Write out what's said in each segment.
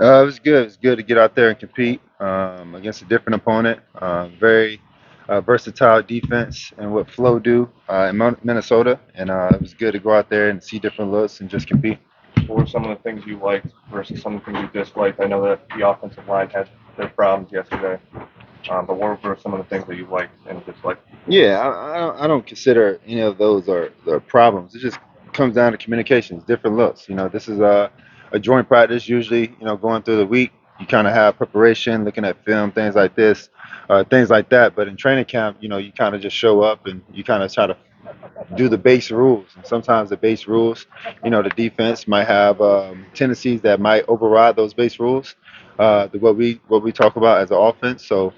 It was good. It was good to get out there and compete against a different opponent. Very versatile defense and what Flo do in Minnesota, and it was good to go out there and see different looks and just compete. What were some of the things you liked versus some of the things you disliked? I know that the offensive line had their problems yesterday, but what were some of the things that you liked and disliked? Yeah, I don't consider any of those are problems. It just comes down to communications, different looks. This is a joint practice. Usually, going through the week, you kind of have preparation, looking at film, things like that. But in training camp, you kind of just show up and you kind of try to do the base rules. And sometimes the base rules, the defense might have tendencies that might override those base rules. What we talk about as an offense. So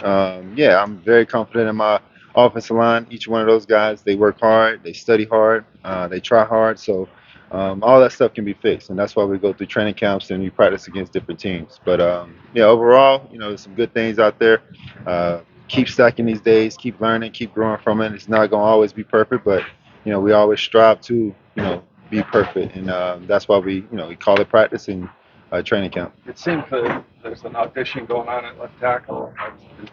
yeah, I'm very confident in my offensive line. Each one of those guys, they work hard, they study hard, they try hard. So all that stuff can be fixed, and that's why we go through training camps and we practice against different teams. But yeah, overall, there's some good things out there. Keep stacking these days, keep learning, keep growing from it. It's not going to always be perfect, but we always strive to be perfect, and that's why we call it practice and training camp. It seems that there's an audition going on at left tackle.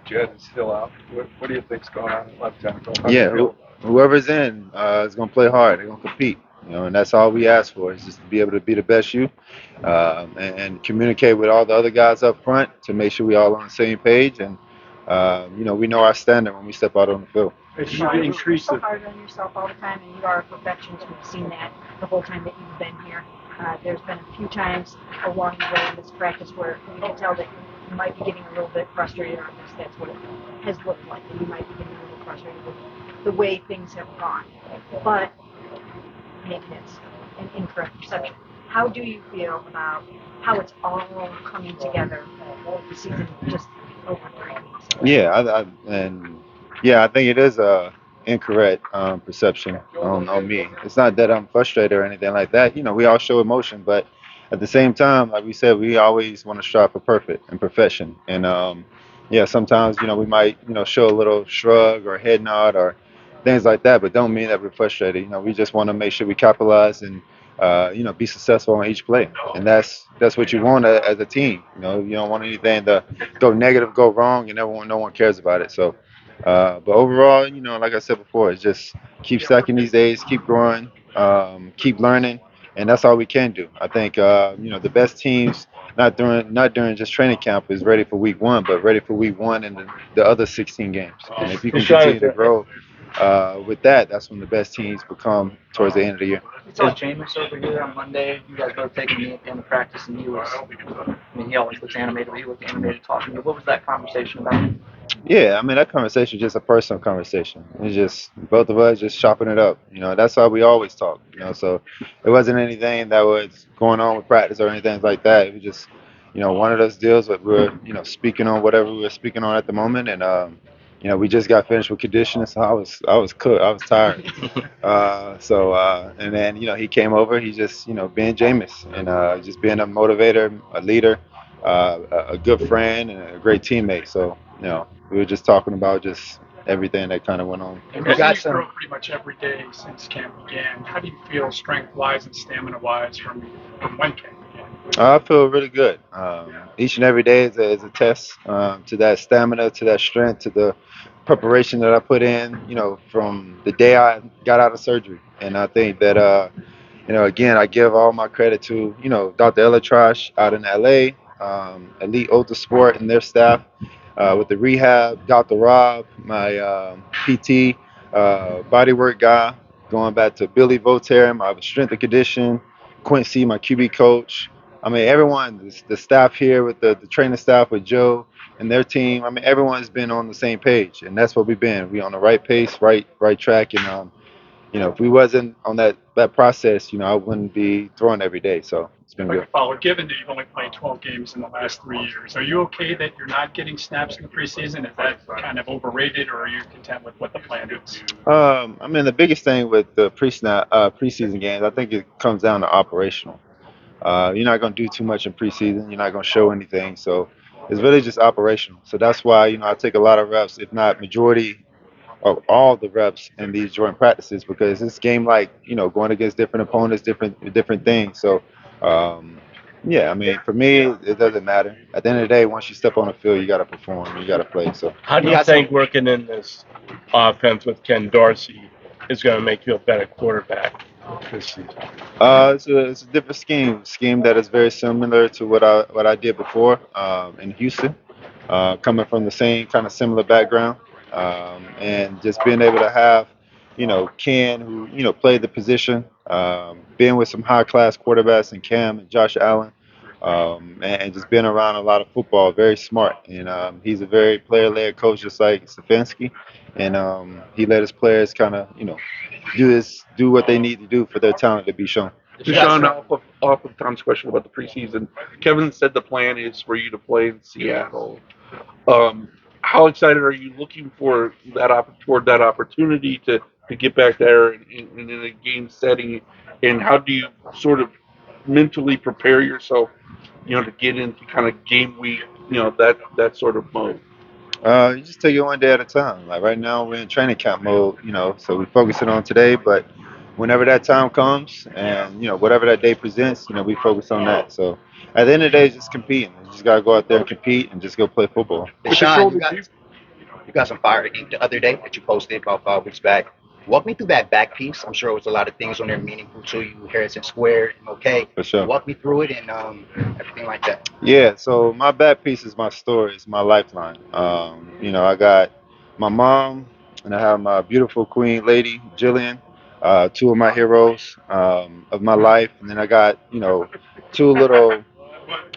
Jed is still out. What do you think's going on at left tackle? How do you Yeah, feel? whoever's in is gonna play hard. They're gonna compete. And that's all we ask for is just to be able to be the best you, and communicate with all the other guys up front to make sure we all on the same page. And we know our standard when we step out on the field. If You you work increase so the hard on yourself all the time, and you are a perfectionist. We've seen that the whole time that you've been here. There's been a few times along the way in this practice where you can tell that you might be getting a little bit frustrated, or at least that's what it has looked like. That you might be getting a little frustrated with the way things have gone. But maybe it's an incorrect perception. How do you feel about how it's all coming together with the season just over 3 weeks? Yeah, I think it is a incorrect perception on me. It's not that I'm frustrated or anything like that. We all show emotion, but at the same time, like we said, we always want to strive for perfect and perfection. And yeah, sometimes we might show a little shrug or head nod or things like that, but don't mean that we're frustrated. We just want to make sure we capitalize and be successful on each play, and that's what you want as a team. You don't want anything to go negative, go wrong, and no one cares about it. So, but overall, like I said before, it's just keep stacking these days, keep growing, keep learning, and that's all we can do. I think the best teams not during just training camp is ready for week one, but ready for week one and the other 16 games. And if you can continue to grow with that, that's when the best teams become towards the end of the year. We saw Jameis over here on Monday. You guys both taking me at the end of practice, and he always looks animated, but he looked animated talking to me. What was that conversation about? Yeah, I mean that conversation is just a personal conversation. It's just both of us just chopping it up. That's how we always talk. So it wasn't anything that was going on with practice or anything like that. It was just, one of those deals that we're, speaking on whatever we were speaking on at the moment, and we just got finished with conditioning, so I was cooked. I was tired. And then he came over. He just being Jameis and just being a motivator, a leader, a good friend, and a great teammate. So we were just talking about just everything that kind of went on. And you you got grow some. pretty much every day since camp began. How do you feel strength wise and stamina wise from when camp began? I feel really good. Each and every day is a test to that stamina, to that strength, to the preparation that I put in. From the day I got out of surgery, and I think that again, I give all my credit to Dr. Elatrash out in LA, Elite Ultra Sport and their staff with the rehab. Dr. Rob, my PT, bodywork guy, going back to Billy Voltaire, my strength and condition, Quincy, my QB coach. I mean, everyone, the staff here with the training staff with Joe and their team. I mean, everyone's been on the same page, and that's what we've been. We on the right pace, right track, and if we wasn't on that process, I wouldn't be throwing every day. So it's been good. Follow, given that you've only played 12 games in the last 3 years, are you okay that you're not getting snaps in the preseason? Is that kind of overrated, or are you content with what the plan is? I mean, the biggest thing with the preseason games, I think it comes down to operational. You're not going to do too much in preseason. You're not going to show anything. So it's really just operational. So that's why I take a lot of reps, if not majority of all the reps in these joint practices, because it's game like going against different opponents, different things. So um, Yeah, I mean, for me, it doesn't matter. At the end of the day, once you step on the field, you got to perform, you got to play. So, How do you think working in this offense with Ken Dorsey is going to make you a better quarterback this season? it's a different scheme that is very similar to what I did before in Houston, coming from the same kind of similar background, and just being able to have, Ken, who played the position, being with some high class quarterbacks in Cam and Josh Allen, and just being around a lot of football. Very smart, and he's a very player led coach, just like Stefanski, and he let his players kind of do what they need to do for their talent to be shown. Deshaun, off of Tom's question about the preseason, Kevin said the plan is for you to play in Seattle. How excited are you looking for toward that opportunity to get back there and in a game setting? And how do you sort of mentally prepare yourself, to get into kind of game week, that sort of mode? You just take it one day at a time. Like right now, we're in training camp mode, so we're focusing on today. But whenever that time comes, and whatever that day presents, we focus on that. So at the end of the day, it's just competing. You just gotta go out there and compete, and just go play football. With the Deshaun, shoulder, do you you got some fire ink the other day that you posted about 5 weeks back. Walk me through that back piece. I'm sure it was a lot of things on there meaningful to you. Harrison Square, okay. For sure. Walk me through it and everything like that. Yeah, so my back piece is my story, it's my lifeline. I got my mom, and I have my beautiful queen lady, Jillian, two of my heroes of my life. And then I got, two little,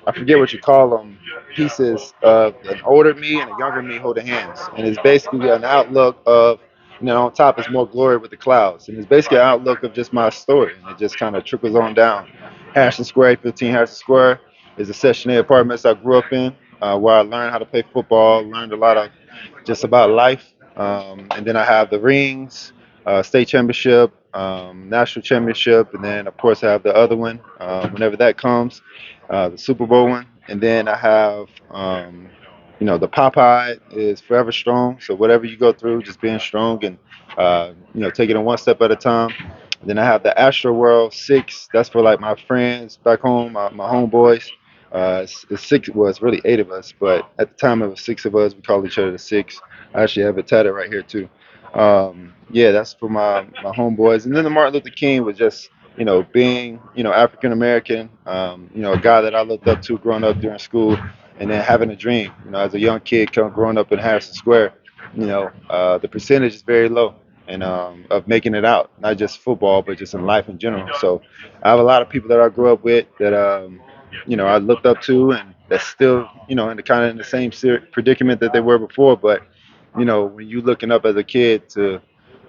I forget what you call them, pieces of an older me and a younger me holding hands. And it's basically an outlook of, on top is more glory with the clouds. And it's basically an outlook of just my story. And it just kind of trickles on down. Harrison Square, 15 Harrison Square is a Section 8 apartments I grew up in, where I learned how to play football, learned a lot of just about life. And then I have the rings, state championship, national championship, and then of course I have the other one whenever that comes, the Super Bowl one. And then I have, the Popeye is forever strong. So whatever you go through, just being strong and taking it one step at a time. And then I have the Astro World 6. That's for like my friends back home, my homeboys. It's six. Well, it's really eight of us, but at the time it was six of us. We call each other the Six. I actually have it tatted right here too. Yeah, that's for my homeboys. And then the Martin Luther King was just being African American, a guy that I looked up to growing up during school, and then having a dream. As a young kid, growing up in Harrison Square, the percentage is very low and of making it out, not just football, but just in life in general. So I have a lot of people that I grew up with that I looked up to, and that's still in the kind of in the same predicament that they were before. But when you looking up as a kid to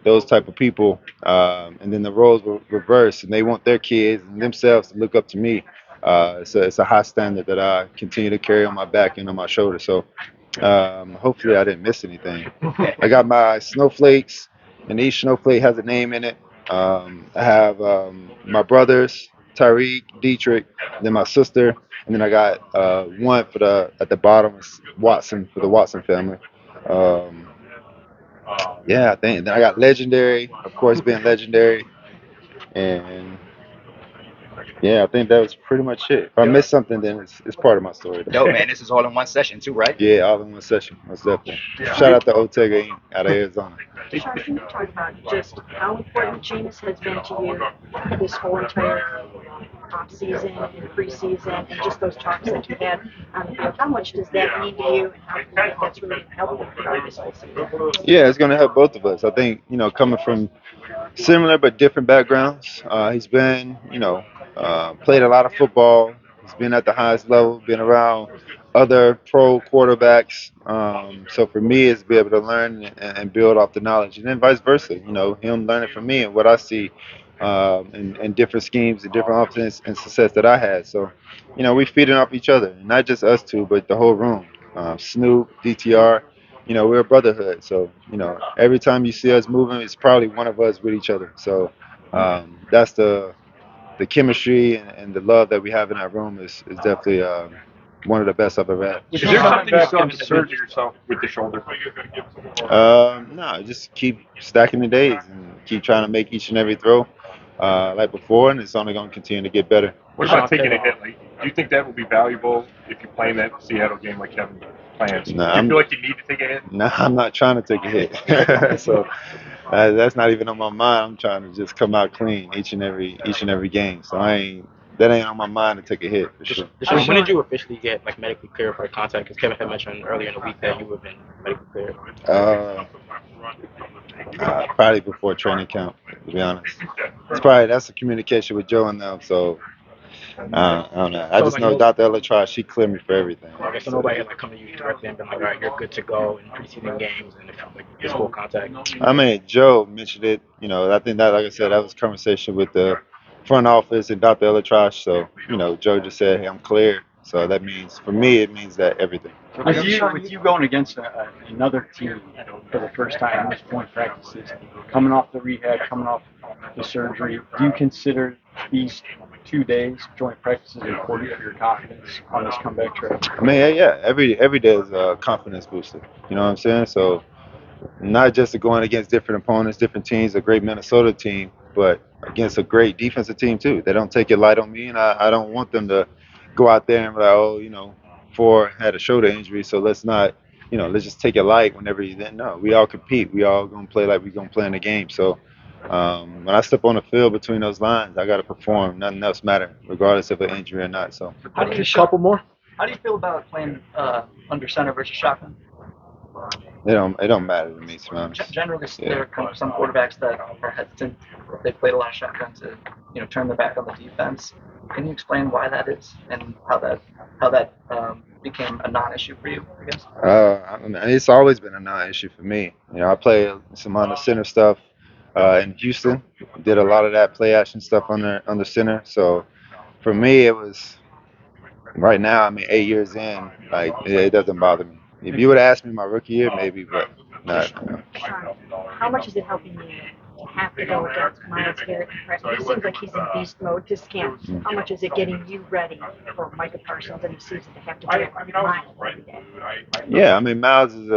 those type of people, and then the roles were reversed, and they want their kids and themselves to look up to me. It's a high standard that I continue to carry on my back and on my shoulder. So hopefully I didn't miss anything. I got my snowflakes, and each snowflake has a name in it. I have my brothers, Tyreek, Dietrich, and then my sister, and then I got one for the at the bottom is Watson for the Watson family. Um, yeah, I think. Then I got legendary, of course, being legendary, and yeah, I think that was pretty much it. If I missed something, then it's part of my story. Dope, man. This is all in one session too, right? Yeah, all in one session, most definitely. Shout out to Otega Inc. out of Arizona. Sean, can you talk about just how important Jameis has been to you this whole entire off season and preseason and just those talks that you had on the field? How much does that mean to you, and how do you think that's really helped you throughout this whole season? Yeah, it's going to help both of us. I think, coming from similar but different backgrounds, he's been, played a lot of football. He's been at the highest level, been around other pro quarterbacks. So for me, it's be able to learn and build off the knowledge, and then vice versa. Him learning from me and what I see in different schemes and different offenses and success that I had. So, we feeding off each other, and not just us two, but the whole room. Snoop, DTR. We're a brotherhood. So, every time you see us moving, it's probably one of us with each other. So, that's the chemistry and the love that we have in our room is definitely one of the best I've ever had. is there something you still have to surgery yourself with the shoulder? No, just keep stacking the days and keep trying to make each and every throw like before, and it's only going to continue to get better. What about taking a hit late? Do you think that will be valuable if you play in that Seattle game like Kevin plans? Nah, Do you feel like you need to take a hit? Nah, I'm not trying to take a hit. So that's not even on my mind. I'm trying to just come out clean each and every game. So that ain't on my mind to take a hit for sure. Deshaun, when did you officially get like medically cleared for contact? Because Kevin had mentioned earlier in the week that you have been medically cleared. Probably before training camp, to be honest. That's the communication with Joe and them. So I don't know. I just know Dr. Ella she cleared me for everything. Okay, so nobody had like come to you directly and been like, all right, you're good to go in preseason games and if like it's full contact. I mean, Joe mentioned it. I think that, like I said, that was a conversation with the front office and Dr. Elatrash. So, Joe just said, "Hey, I'm cleared." So that means, for me, it means that everything. With you going against another team for the first time in this joint practices, coming off the rehab, coming off the surgery, do you consider these 2 days joint practices important for your confidence on this comeback trip? I mean, yeah, every day is a confidence booster. You know what I'm saying? So not just going against different opponents, different teams, a great Minnesota team, but against a great defensive team too. They don't take it light on me, and I don't want them to go out there and be like, oh, Ford had a shoulder injury, so let's not, let's just take it light whenever you then. No, we all compete. We all gonna play like we gonna play in the game. So when I step on the field between those lines, I got to perform. Nothing else matters, regardless of an injury or not. So Just a couple more. How do you feel about playing under center versus shotgun? it don't matter to me, to be honest. Generally, there are some quarterbacks that are hesitant. They played a lot of shotgun to, turn their back on the defense. Can you explain why that is and how that became a non-issue for you? I guess. I mean, it's always been a non-issue for me. I play some under center stuff in Houston. Did a lot of that play action stuff under center. So for me, it was right now. I mean, 8 years in, like it doesn't bother me. If you would have asked me my rookie year, maybe, but not. Sean, how much is it helping you to have to go against Myles Garrett in practice? It seems like he's in beast mode this camp. How much is it getting you ready for Micah Parsons in the season to have to deal with Myles every day? Yeah, I mean, Miles is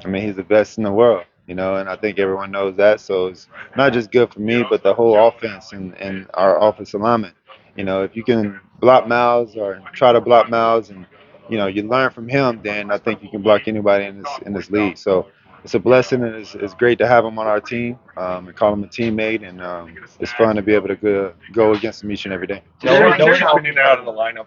he's the best in the world, and I think everyone knows that. So it's not just good for me, but the whole offense and our offensive alignment. If you can block Miles or try to block Miles and you learn from him, then I think you can block anybody in this league. So it's a blessing, and it's great to have him on our team and call him a teammate, and it's fun to be able to go against him each and every day. Knowing you've been in and out of the lineup,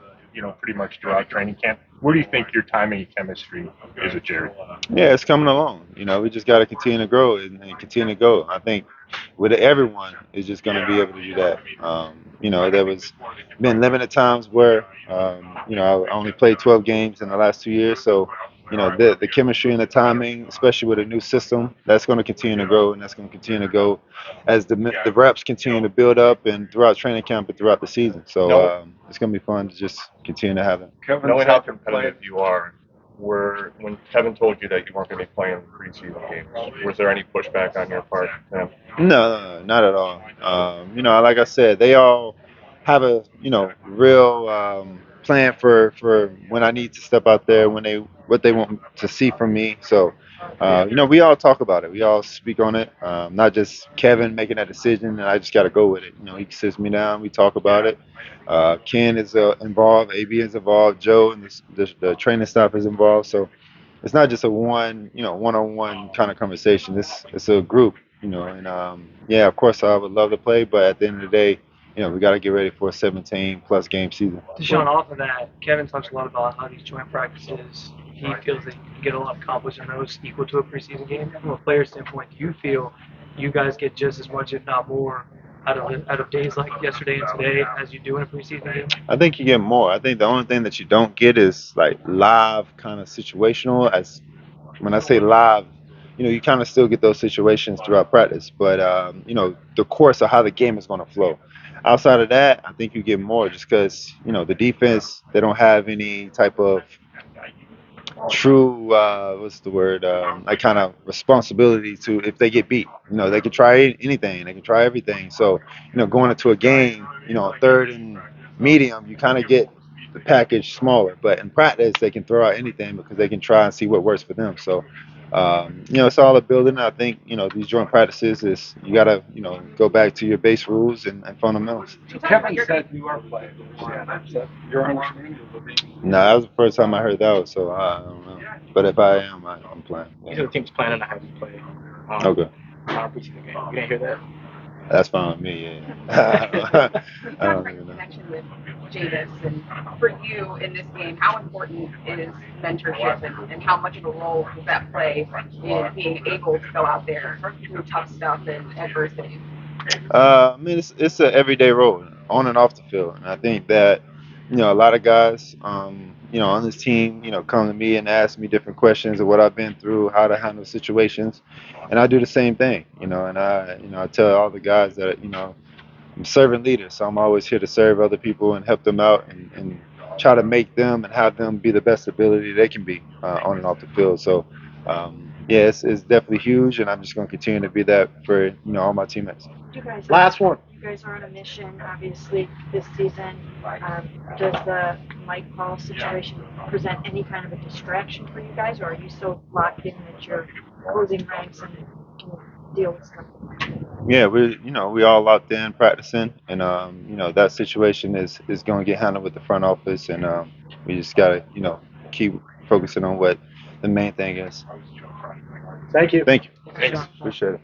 pretty much throughout training camp, where do you think your timing and chemistry is with Jerry? Yeah, it's coming along. We just got to continue to grow and continue to go. I think with everyone is just going to be able to do that. There was been limited times where I only played 12 games in the last 2 years, so the chemistry and the timing, especially with a new system, that's going to continue to grow, and that's going to continue to go as the reps continue to build up and throughout training camp and throughout the season. So it's going to be fun to just continue to have it. Knowing how competitive you are, when Kevin told you that you weren't going to be playing preseason games, was there any pushback on your part? No, not at all. Like I said, they all have a real plan for when I need to step out there, what they want to see from me. So we all talk about it. We all speak on it. Not just Kevin making that decision, and I just got to go with it. He sits me down. We talk about it. Ken is involved. AB is involved. Joe and the training staff is involved. So it's not just a one-on-one kind of conversation. It's a group. And of course I would love to play, but at the end of the day, we got to get ready for a 17-plus game season. Deshaun, off of that, Kevin talks a lot about how these joint practices, he feels that you can get a lot accomplished in those equal to a preseason game. From a player standpoint, do you feel you guys get just as much, if not more, out of days like yesterday and today as you do in a preseason game? I think you get more. I think the only thing that you don't get is like live kind of situational. As when I say live, you kind of still get those situations throughout practice, but the course of how the game is going to flow. Outside of that, I think you get more just because the defense, they don't have any type of true like kind of responsibility to if they get beat. They can try anything, they can try everything. So going into a game, third and medium, you kind of get the package smaller. But in practice, they can throw out anything because they can try and see what works for them. So It's all a building. I think these joint practices is you gotta go back to your base rules and fundamentals. Kevin said you are playing. Is that your understanding? No, that was the first time I heard that, so I don't know. But if I am, I'm playing. You said the team's planning to have you play Okay, on a preseason game. You didn't hear that? that's fine with me. Yeah. I Talk don't about your even know. connection with Jameis, and for you in this game, how important is mentorship, and how much of a role does that play in being able to go out there through tough stuff and adversity? I mean, it's an everyday role on and off the field, and I think that a lot of guys, on this team, come to me and ask me different questions of what I've been through, how to handle situations, and I do the same thing, and I tell all the guys that, I'm a servant leader, so I'm always here to serve other people and help them out and try to make them and have them be the best ability they can be on and off the field. So, yeah, it's definitely huge, and I'm just going to continue to be that for all my teammates. You guys Last one. You guys are on a mission, obviously, this season. Does the Mike Paul situation present any kind of a distraction for you guys, or are you so locked in that you're closing ranks and can deal with stuff? Yeah, we all locked in practicing, and that situation is going to get handled with the front office, and we just gotta keep focusing on what the main thing is. Thank you. Thank you. Thanks. Appreciate it.